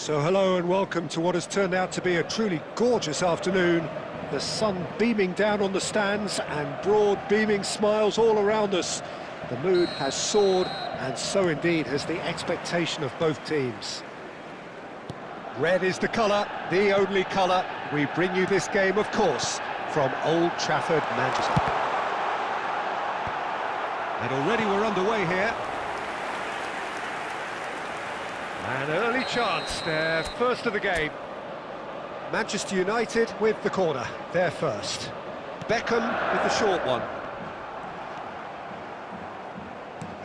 So hello and welcome to what has turned out to be a truly gorgeous afternoon. The sun beaming down on the stands and broad beaming smiles all around us. The mood has soared, and so indeed has the expectation of both teams. Red is the colour, the only colour. We bring you this game, of course, from Old Trafford, Manchester. And already we're underway here. An early chance, their first of the game. Manchester United with the corner, their first. Beckham with the short one.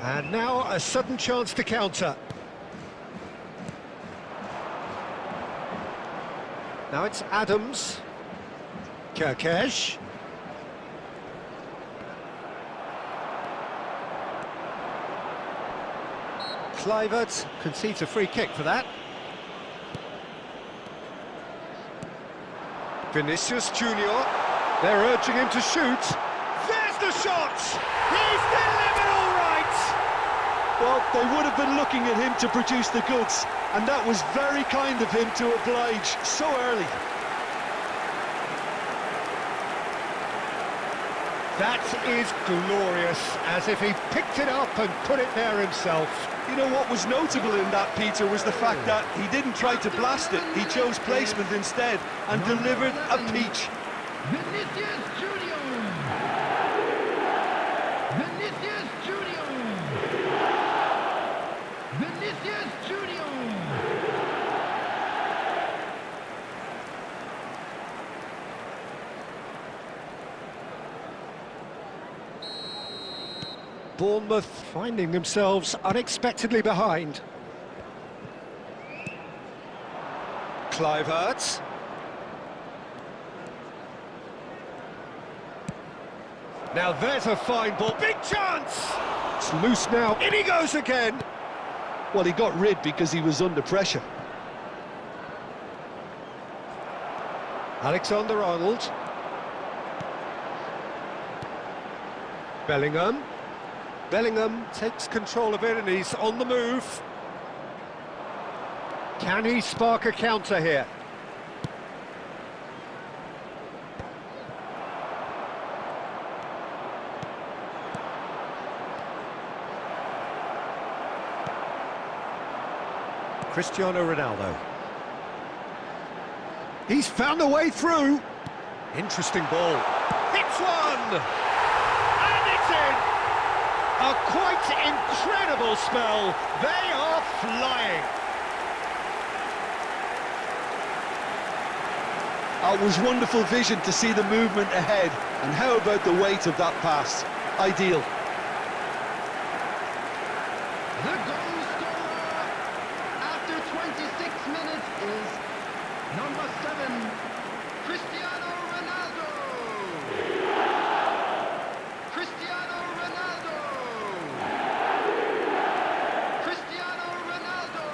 And now a sudden chance to counter. Now it's Adams. Kirkesh. Kluivert concedes a free kick for that. Vinicius Junior. They're urging him to shoot. There's the shot! He's delivered all right! Well, they would have been looking at him to produce the goods, and that was very kind of him to oblige so early. That is glorious, as if he picked it up and put it there himself. You know what was notable in that, Peter, was the fact that he didn't try to blast it. He chose placement instead and delivered a peach. Vinicius Junior! Vinicius Junior! Vinicius Junior! Bournemouth finding themselves unexpectedly behind. Kluivert. Now there's a fine ball. Big chance! It's loose now. In he goes again! Well, he got rid because he was under pressure. Alexander-Arnold. Bellingham. Bellingham takes control of it and he's on the move. Can he spark a counter here? Cristiano Ronaldo. He's found a way through. Interesting ball. Hits one! And it's in! A quite incredible spell. They are flying. It was wonderful vision to see the movement ahead, and how about the weight of that pass? Ideal. The goal scorer after 26 minutes is number 7, Cristiano Ronaldo. Cristiano Ronaldo. Cristiano Ronaldo.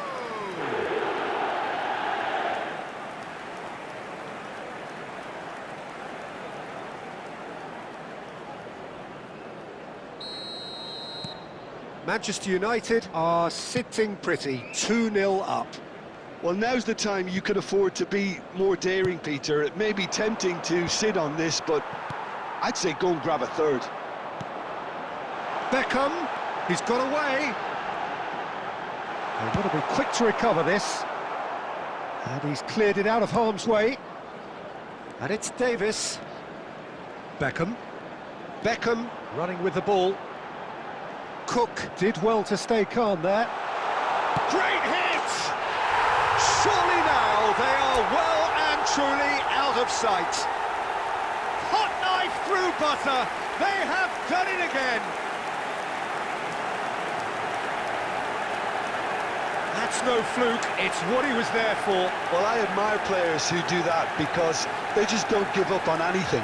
Manchester United are sitting pretty, 2-0 up. Well, now's the time you can afford to be more daring, Peter. It may be tempting to sit on this, but I'd say go and grab a third. Beckham, he's got away. They've got to be quick to recover this. And he's cleared it out of harm's way. And it's Davis. Beckham. Beckham running with the ball. Cook did well to stay calm there. Great hit! Surely now they are well and truly out of sight. Hot knife through butter. They have done it again. That's no fluke, it's what he was there for. Well, I admire players who do that because they just don't give up on anything.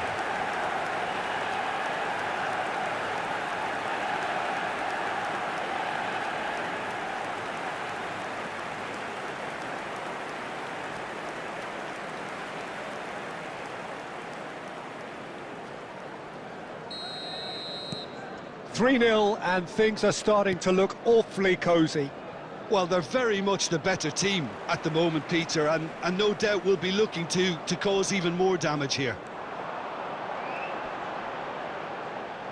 Three 3-0 and things are starting to look awfully cosy. Well, they're very much the better team at the moment, Peter, and no doubt will be looking to cause even more damage here.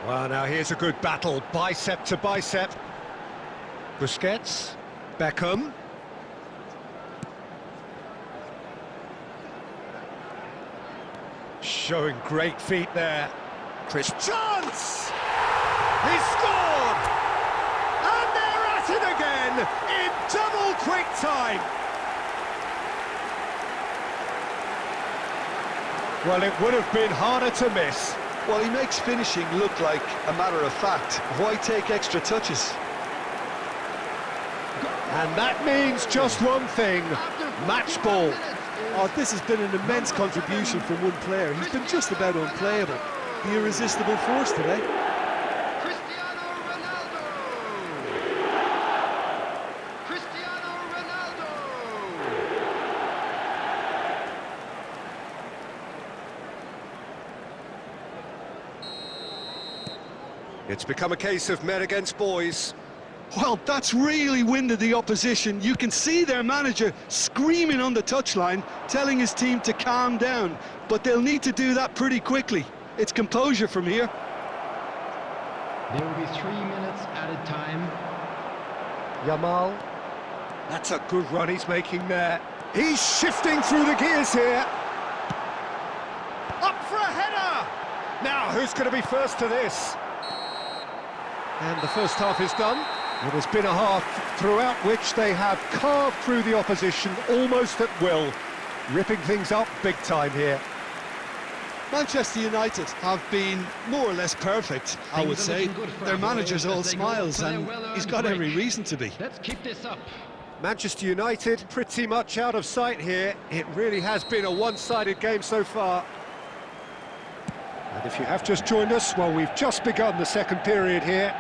Well, now here's a good battle, bicep to bicep. Busquets, Beckham. Showing great feet there. Chris chance! He scored! And they're at it again in double quick time. Well, it would have been harder to miss. Well, he makes finishing look like a matter of fact. Why take extra touches? And that means just one thing, match ball. Oh, this has been an immense contribution from one player. He's been just about unplayable. The irresistible force today. Cristiano Ronaldo! Cristiano Ronaldo! It's become a case of men against boys. Well, that's really winded the opposition. You can see their manager screaming on the touchline, telling his team to calm down. But they'll need to do that pretty quickly. It's composure from here. There will be 3 minutes added time. Yamal. That's a good run he's making there. He's shifting through the gears here. Up for a header! Now, who's going to be first to this? And the first half is done. It has been a half throughout which they have carved through the opposition almost at will, ripping things up big time here. Manchester United have been more or less perfect, I would say. Their manager's all smiles, and he's got every reason to be. Let's keep this up. Manchester United pretty much out of sight here. It really has been a one-sided game so far. And if you have just joined us, well, we've just begun the second period here.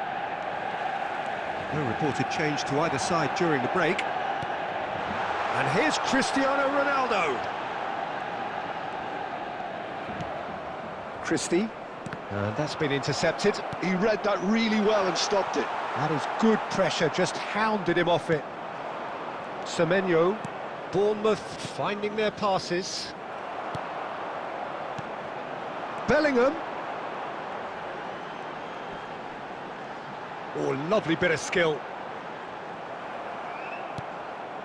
No reported change to either side during the break. And here's Cristiano Ronaldo. Christie. And that's been intercepted. He read that really well and stopped it. That is good pressure, just hounded him off it. Semenyo. Bournemouth finding their passes. Bellingham. Oh, lovely bit of skill.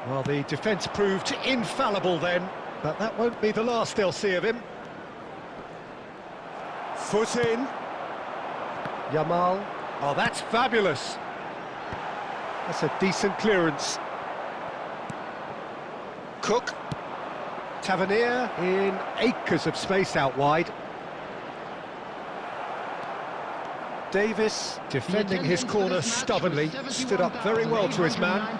Well, the defence proved infallible then, but that won't be the last they'll see of him. Foot in. Yamal. Oh, that's fabulous. That's a decent clearance. Cook. Tavernier in acres of space out wide. Davis defending his corner stubbornly, stood up very well to his man.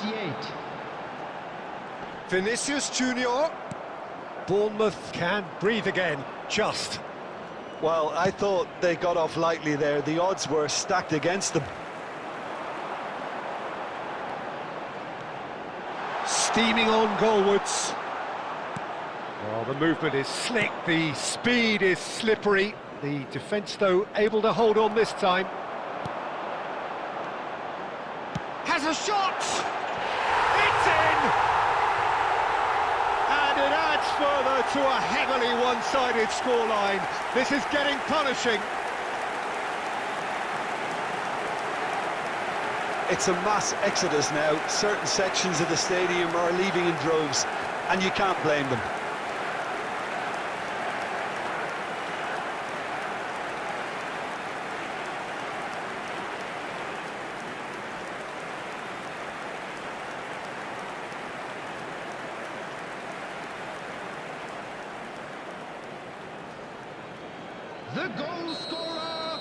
Vinicius Junior. Bournemouth can breathe again, just. Well, I thought they got off lightly there. The odds were stacked against them. Steaming on goalwards. Oh, the movement is slick, the speed is slippery. The defence, though, able to hold on this time. Has a shot! It's in! And it adds further to a heavily one-sided scoreline. This is getting punishing. It's a mass exodus now. Certain sections of the stadium are leaving in droves, and you can't blame them. The goal scorer.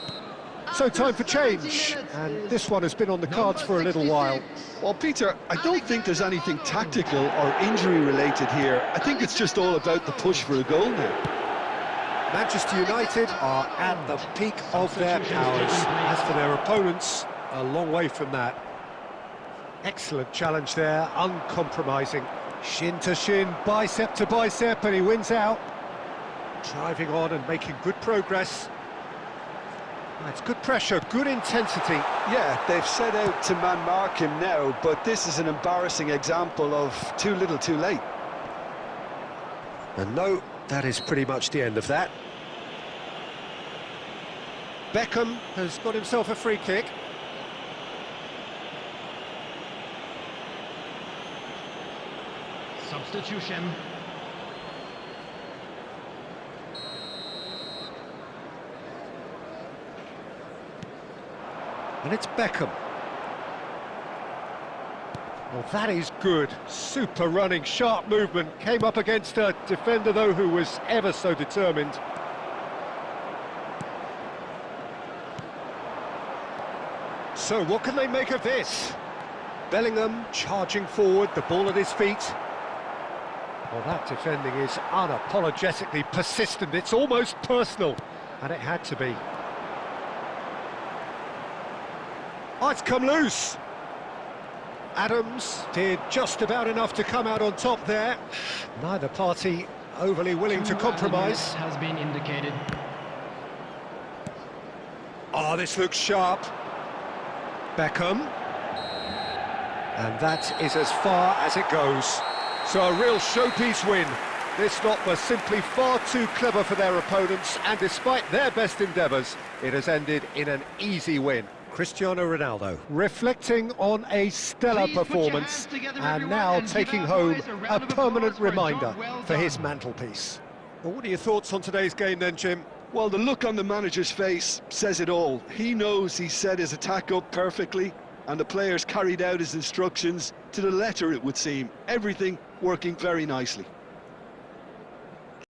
So time after for change, 70 minutes and is this one has been on the cards number for a little while. 66. Well, Peter, I don't think there's anything tactical or injury-related here. I think it's just all about the push for a goal now. Manchester United are at the peak of their powers. As for their opponents, a long way from that. Excellent challenge there, uncompromising. Shin to shin, bicep to bicep, and he wins out. Driving on and making good progress. It's good pressure, good intensity. Yeah, they've set out to man-mark him now, but this is an embarrassing example of too little too late. And no, that is pretty much the end of that. Beckham has got himself a free kick. Substitution. And it's Beckham. Well, that is good. Super running, sharp movement. Came up against a defender, though, who was ever so determined. So, what can they make of this? Bellingham charging forward, the ball at his feet. Well, that defending is unapologetically persistent. It's almost personal, and it had to be. Oh, it's come loose. Adams did just about enough to come out on top there. Neither party overly willing to compromise. Has been indicated. Oh, this looks sharp. Beckham. And that is as far as it goes. So a real showpiece win. This lot was simply far too clever for their opponents, and despite their best endeavours, it has ended in an easy win. Cristiano Ronaldo reflecting on a stellar performance and now taking home a permanent reminder for his mantelpiece. Well, what are your thoughts on today's game then, Jim? Well, the look on the manager's face says it all. He knows he set his attack up perfectly, and the players carried out his instructions to the letter, it would seem. Everything working very nicely.